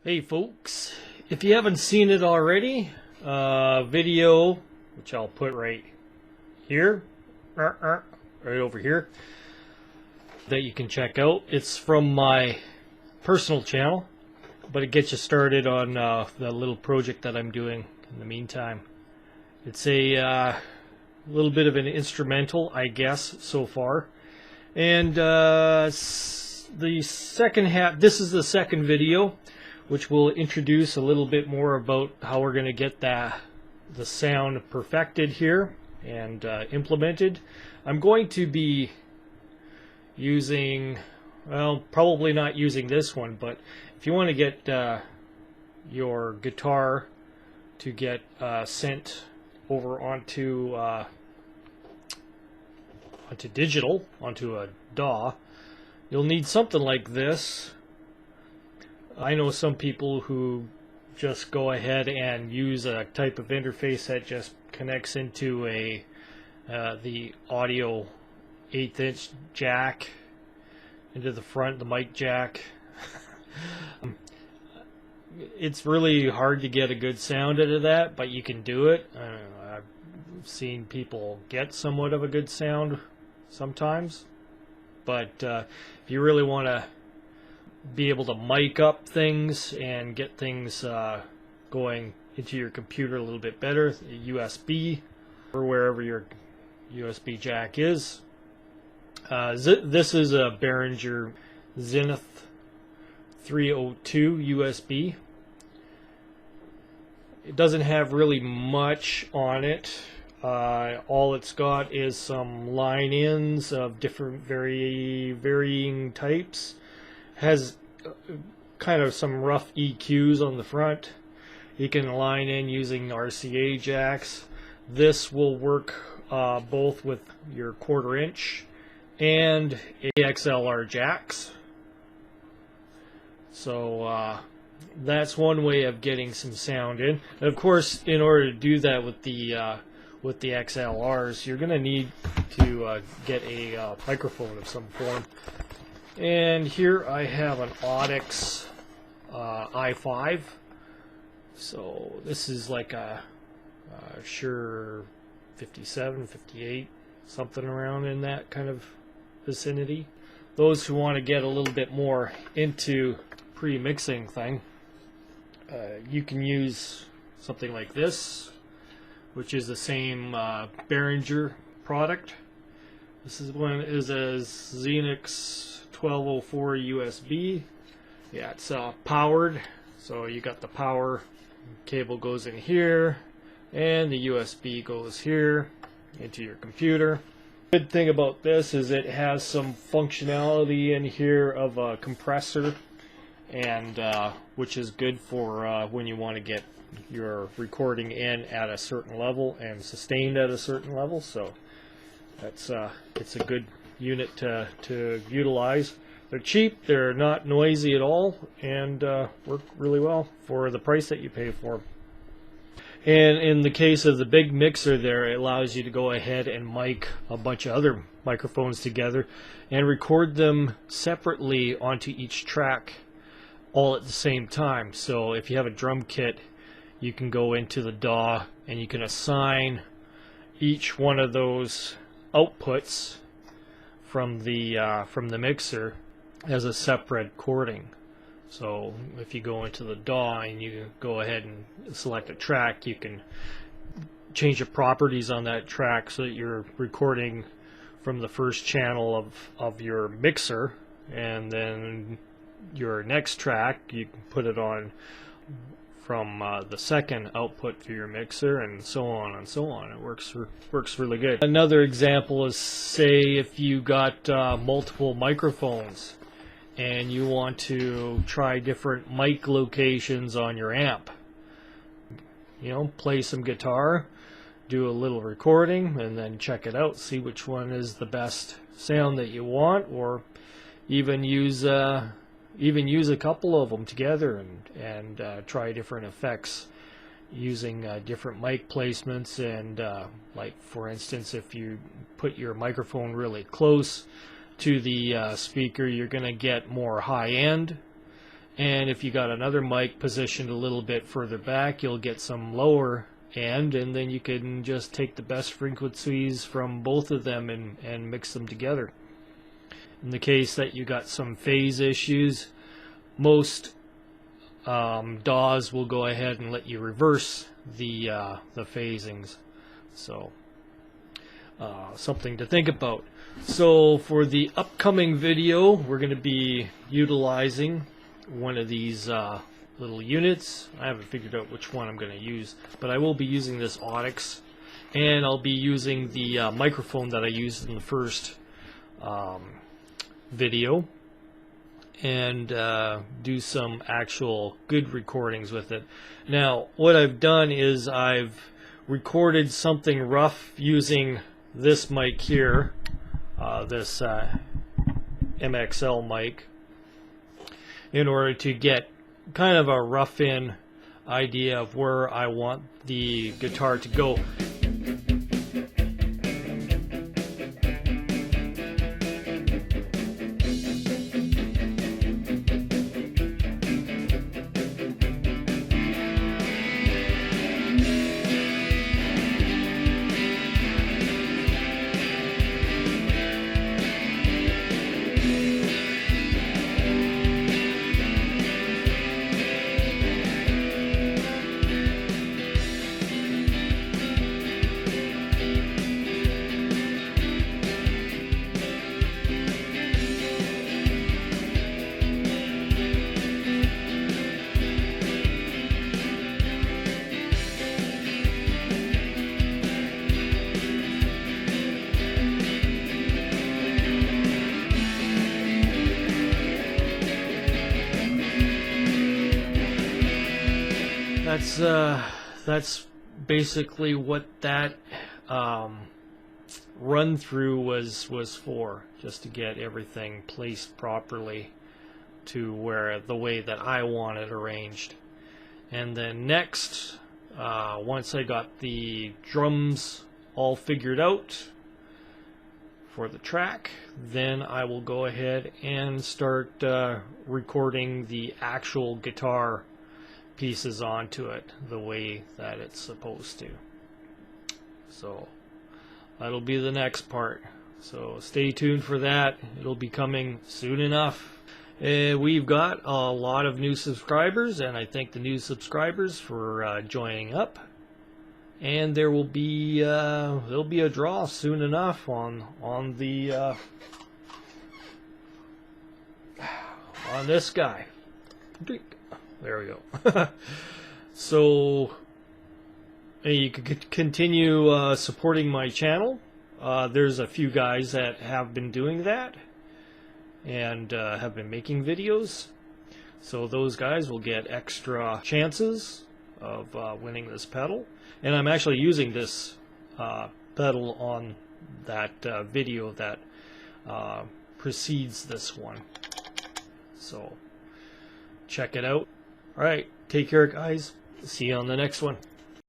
Hey folks, if you haven't seen it already, video, which I'll put right here, right over here, that you can check out. It's from my personal channel, but it gets you started on the little project that I'm doing in the meantime. It's a little bit of an instrumental, I guess, so far. And the second half, this is the second video, which will introduce a little bit more about how we're going to get the sound perfected here and implemented. I'm going to be using, well, probably not using this one, but if you want to get your guitar to get sent over onto digital, onto a DAW, you'll need something like this. I know some people who just go ahead and use a type of interface that just connects into the audio 1/8" jack into the front, the mic jack. It's really hard to get a good sound out of that, but you can do it. I've seen people get somewhat of a good sound sometimes, but if you really want to be able to mic up things and get things going into your computer a little bit better, USB or wherever your USB jack is. This is a Behringer Zenith 302 USB. It doesn't have really much on it. All it's got is some line-ins of different varying types. Has kind of some rough EQs on the front. You can line in using RCA jacks. This will work both with your 1/4" and AXLR jacks. So that's one way of getting some sound in. And of course, in order to do that with the XLRs, you're going to need to get a microphone of some form. And here I have an Audix i5. So this is like a Shure 57, 58, something around in that kind of vicinity. Those who want to get a little bit more into pre-mixing thing, you can use something like this, which is the same Behringer product. This is one is a Xenix 1204 USB. Yeah, it's powered, so you got the power cable goes in here, and the USB goes here into your computer. Good thing about this is it has some functionality in here of a compressor, and which is good for when you want to get your recording in at a certain level and sustained at a certain level. So that's it's a good unit to utilize. They're cheap, they're not noisy at all, and work really well for the price that you pay for them. And in the case of the big mixer there, it allows you to go ahead and mic a bunch of other microphones together and record them separately onto each track all at the same time. So if you have a drum kit, you can go into the DAW and you can assign each one of those outputs from the mixer as a separate recording. So if you go into the DAW and you go ahead and select a track, you can change the properties on that track so that you're recording from the first channel of your mixer, and then your next track you can put it on from the second output for your mixer, and so on and so on. It works really good. Another example is, say if you got multiple microphones and you want to try different mic locations on your amp. You know, play some guitar, do a little recording, and then check it out, see which one is the best sound that you want, or even use a couple of them together and try different effects using different mic placements. And like for instance, if you put your microphone really close to the speaker, you're going to get more high end, And if you got another mic positioned a little bit further back, you'll get some lower end, and then you can just take the best frequencies from both of them and mix them together. In the case that you got some phase issues, most DAWs will go ahead and let you reverse the phasings. So something to think about. So for the upcoming video, we're going to be utilizing one of these little units. I haven't figured out which one I'm going to use, but I will be using this Audix, and I'll be using the microphone that I used in the first video, and do some actual good recordings with it. Now, what I've done is I've recorded something rough using this mic here, this MXL mic, in order to get kind of a rough-in idea of where I want the guitar to go. That's basically what that run through was for, just to get everything placed properly to where the way that I want it arranged. And then next, once I got the drums all figured out for the track, then I will go ahead and start recording the actual guitar pieces onto it the way that it's supposed to. So that'll be the next part, so stay tuned for that. It'll be coming soon enough. We've got a lot of new subscribers, and I thank the new subscribers for joining up, and there will be there'll be a draw soon enough on the on this guy. Drink. There we go. So you can continue supporting my channel. There's a few guys that have been doing that and have been making videos. So those guys will get extra chances of winning this pedal. And I'm actually using this pedal on that video that precedes this one. So check it out. Alright, take care guys. See you on the next one.